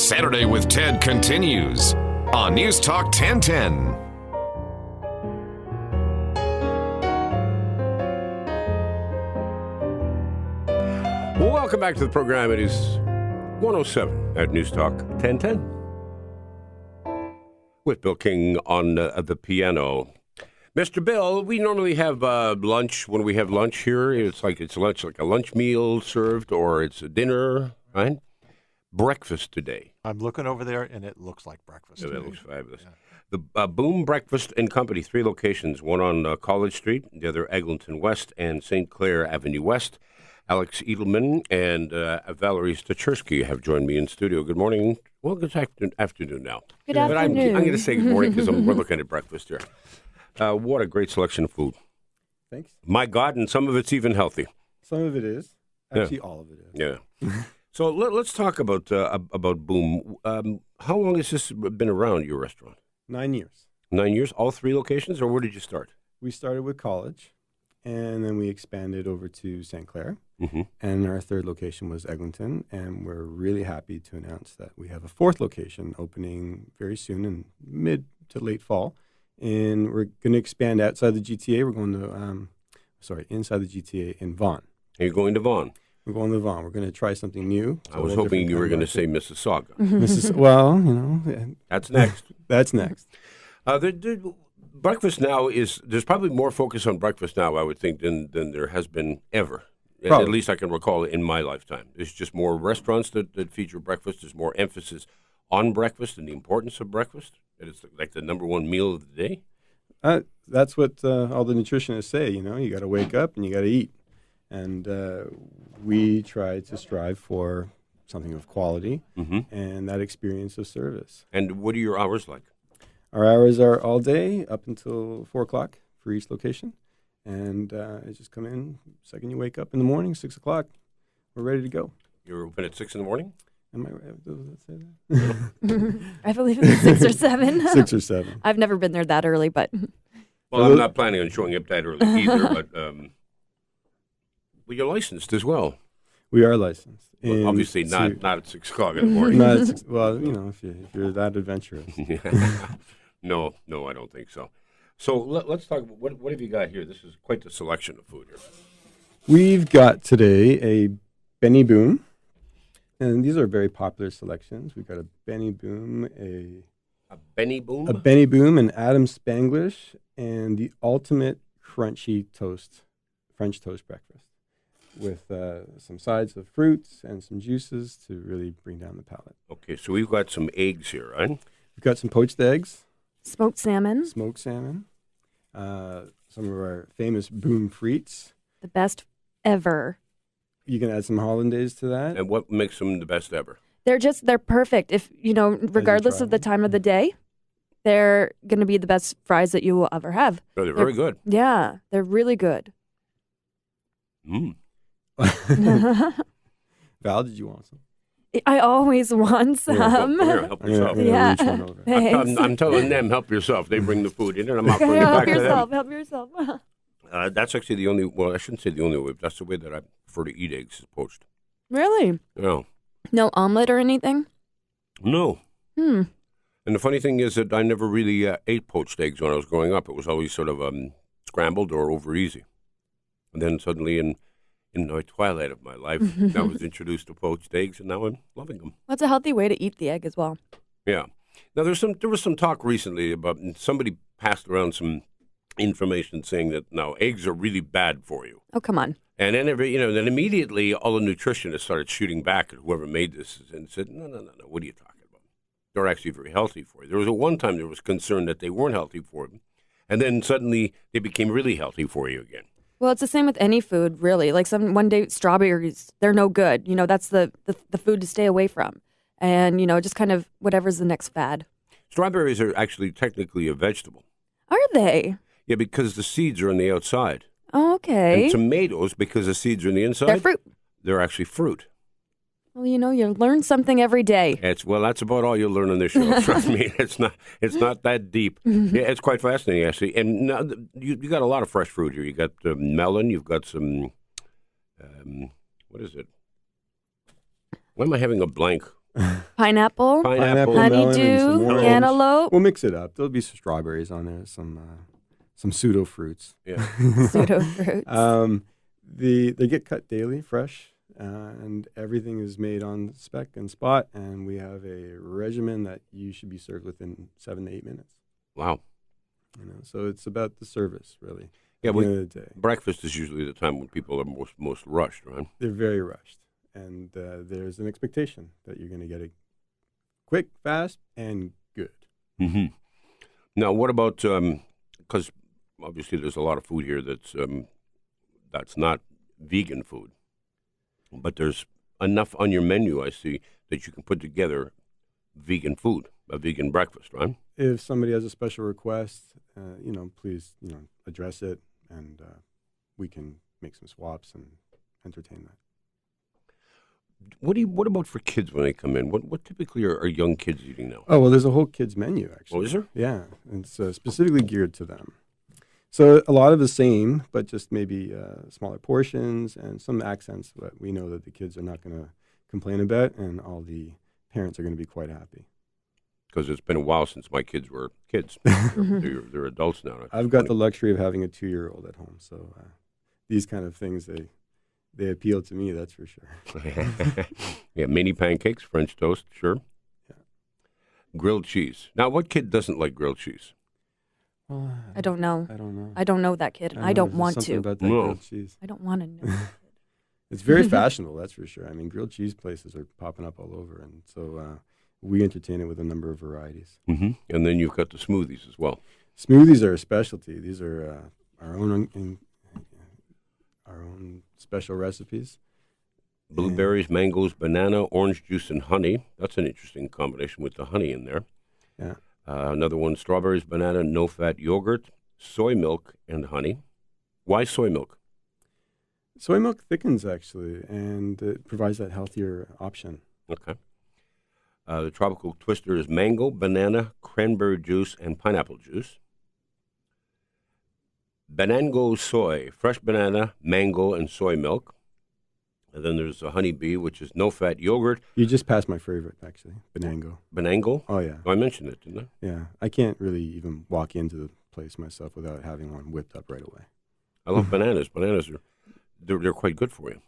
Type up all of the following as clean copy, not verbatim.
Saturday with Ted continues on News Talk 1010. Welcome back to the program. It is 107 at News Talk 1010 with Bill King on the piano. Mr. Bill, we normally have lunch. When we have lunch here, it's lunch, like a lunch meal served, or it's a dinner, right? Breakfast today. I'm looking over there, and it looks like breakfast. Yeah, that looks fabulous. Yeah. The Boom Breakfast and Company, 3 locations, one on College Street, the other Eglinton West and St. Clair Avenue West. Alex Edelman and Valerie Stachersky have joined me in studio. Good morning. Well, good afternoon now. Good afternoon. But I'm going to say good morning because we're looking at breakfast here. What a great selection of food. Thanks. My God, and some of it's even healthy. Some of it is. Actually, all of it is. Yeah. So let's talk about Boom. How long has this been around, your restaurant? 9 years. 9 years? All 3 locations, or where did you start? We started with College, and then we expanded over to St. Clair. Mm-hmm. And our 3rd location was Eglinton, and we're really happy to announce that we have a 4th location opening very soon in mid to late fall. And we're going to expand outside the GTA. We're going to, inside the GTA in Vaughan. Are you going to Vaughan? We're going to Vaughan. We're going to try something new. I was hoping you were going to say Mississauga. Well, you know. That's next. That's next. Breakfast now there's probably more focus on breakfast now, I would think, than there has been ever. Probably. At least I can recall in my lifetime. There's just more restaurants that feature breakfast. There's more emphasis on breakfast and the importance of breakfast. And it's like the number one meal of the day. That's what all the nutritionists say. You know, you got to wake up and you got to eat. And we try to strive for something of quality and that experience of service. And what are your hours like? Our hours are all day up until 4 o'clock for each location. And just come in, second you wake up in the morning, 6 o'clock, we're ready to go. You're open at 6 in the morning? Am I right? Does it say that? I believe it's 6 or 7. 6 or 7. I've never been there that early, but... Well, I'm not planning on showing up that early either, but you're licensed as well. We are licensed. Well, obviously not at 6 o'clock in the morning. Not at 6, well, you know, if you're that adventurous. No, I don't think so. So let's talk about what have you got here? This is quite the selection of food here. We've got today a Benny Boom, and these are very popular selections. We've got a Benny Boom, a Benny Boom, an Adam Spanglish, and the ultimate crunchy French toast breakfast with some sides of fruits and some juices to really bring down the palate. Okay, so we've got some eggs here, right? We've got some poached eggs. Smoked salmon. Some of our famous Boom frites. The best ever. You can add some hollandaise to that. And what makes them the best ever? They're perfect. If, regardless of the time of the day, they're going to be the best fries that you will ever have. Oh, they're very good. Yeah, they're really good. Val, did you want some? I always want some. Here, help yourself. Yeah. I'm telling them, help yourself. They bring the food in, and I'm offering it back to them. Help yourself. That's actually the only, well, I shouldn't say the only way, but that's the way that I prefer to eat eggs, is poached. Really? No. No omelet or anything? No. And the funny thing is that I never really ate poached eggs when I was growing up. It was always sort of scrambled or over easy. And then suddenly in the twilight of my life, I was introduced to poached eggs, and now I'm loving them. That's a healthy way to eat the egg as well. Yeah. Now, there was some talk recently about, somebody passed around some information saying that now eggs are really bad for you. Oh, come on. And then then immediately all the nutritionists started shooting back at whoever made this and said, no, what are you talking about? They're actually very healthy for you. There was one time there was concern that they weren't healthy for you, and then suddenly they became really healthy for you again. Well, it's the same with any food, really. Like one day strawberries, they're no good. That's the food to stay away from. And, just kind of whatever's the next fad. Strawberries are actually technically a vegetable. Are they? Yeah, because the seeds are on the outside. Oh, okay. And tomatoes, because the seeds are on the inside. They're fruit. They're actually fruit. Well, you learn something every day. That's about all you'll learn on this show. Trust me, it's not that deep. Yeah, it's quite fascinating actually. And now you got a lot of fresh fruit here. You got melon. You've got some. What is it? Why am I having a blank Pineapple, Pineapple. melon, and honeydew, some orange. cantaloupe, We'll mix it up. There'll be some strawberries on there, some pseudo fruits. Yeah. pseudo fruits. They get cut daily, fresh, and everything is made on spec and spot. And we have a regimen that you should be served within 7 to 8 minutes. Wow. So it's about the service, really. Yeah, At the end of the day, breakfast is usually the time when people are most rushed, right? they're very rushed, and there's an expectation that you're going to get it quick, fast, and good. Mm-hmm. Now, what about, because obviously there's a lot of food here that's not vegan food, but there's enough on your menu, I see, that you can put together vegan food, a vegan breakfast, right? If somebody has a special request, please, address it, and we can make some swaps and entertain that. What about for kids when they come in? What typically are young kids eating now? Oh, well, there's a whole kids menu, actually. Oh, is there? Yeah, it's specifically geared to them. So a lot of the same, but just maybe smaller portions and some accents that we know that the kids are not going to complain about, and all the parents are going to be quite happy. Because it's been a while since my kids were kids. They're adults now. I've got the luxury of having a 2-year-old at home, so these kind of things, they appeal to me, that's for sure. Yeah, mini pancakes, French toast, sure. Yeah. Grilled cheese. Now, what kid doesn't like grilled cheese? Well, I don't know. I don't know. I don't know that kid, and I don't There's want something to. about that No. grilled cheese. I don't want to know. It's very fashionable, that's for sure. I mean, grilled cheese places are popping up all over, and so we entertain it with a number of varieties. Mm-hmm. And then you've got the smoothies as well. Smoothies are a specialty. These are our own special recipes. Blueberries, mangoes, banana, orange juice, and honey. That's an interesting combination with the honey in there. Yeah. Another one, strawberries, banana, no-fat yogurt, soy milk, and honey. Why soy milk? Soy milk thickens, actually, and it provides that healthier option. Okay. The tropical twister is mango, banana, cranberry juice, and pineapple juice. Banango soy, fresh banana, mango, and soy milk. And then there's a honeybee, which is no-fat yogurt. You just passed my favorite, actually, Banango. Banango? Oh, yeah. Oh, I mentioned it, didn't I? Yeah. I can't really even walk into the place myself without having one whipped up right away. I love bananas. Bananas they're quite good for you.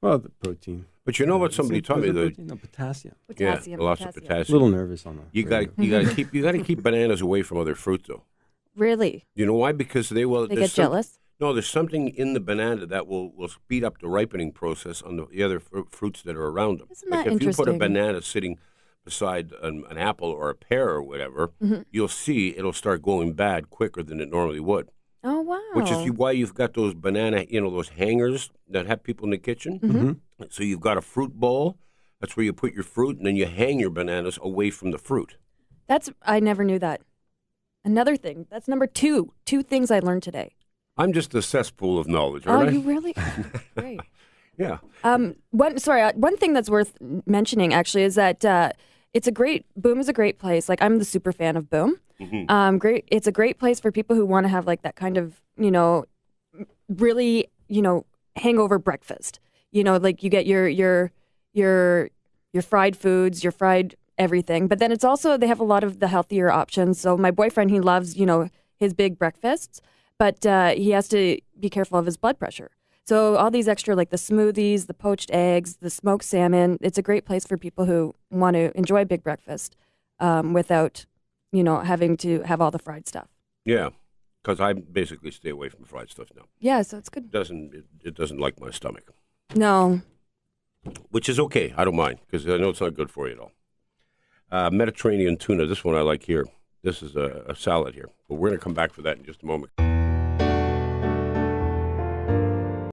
Well, the protein. But you know what somebody taught me? No, potassium. Potassium. Yeah, lots of A potassium. little nervous on that. You got to keep bananas away from other fruit, though. Really? You know why? Because They get jealous? No, there's something in the banana that will speed up the ripening process on the other fruits that are around them. Isn't Like that if you put a interesting? banana sitting beside an apple or a pear or whatever, you'll see it'll start going bad quicker than it normally would. Oh, wow. Which is why you've got those banana, those hangers that have people in the kitchen. Mm-hmm. So you've got a fruit bowl. That's where you put your fruit, and then you hang your bananas away from the fruit. I never knew that. Another thing. That's number 2. 2 things I learned today. I'm just a cesspool of knowledge, Oh, aren't I? you really? Great. Yeah. One thing that's worth mentioning actually is that Boom is a great place. Like, I'm the super fan of Boom. Mm-hmm. Great. It's a great place for people who want to have like that kind of, really, hangover breakfast. Like you get your fried foods, your fried everything. But then it's also, they have a lot of the healthier options. So my boyfriend, he loves, his big breakfasts, but he has to be careful of his blood pressure. So all these extra, like the smoothies, the poached eggs, the smoked salmon, it's a great place for people who want to enjoy a big breakfast without, having to have all the fried stuff. Yeah, because I basically stay away from fried stuff now. Yeah, so it's good. It doesn't like my stomach, No. which is okay. I don't mind because I know it's not good for you at all. Mediterranean tuna. This one I like here. This is a salad here, but we're going to come back for that in just a moment.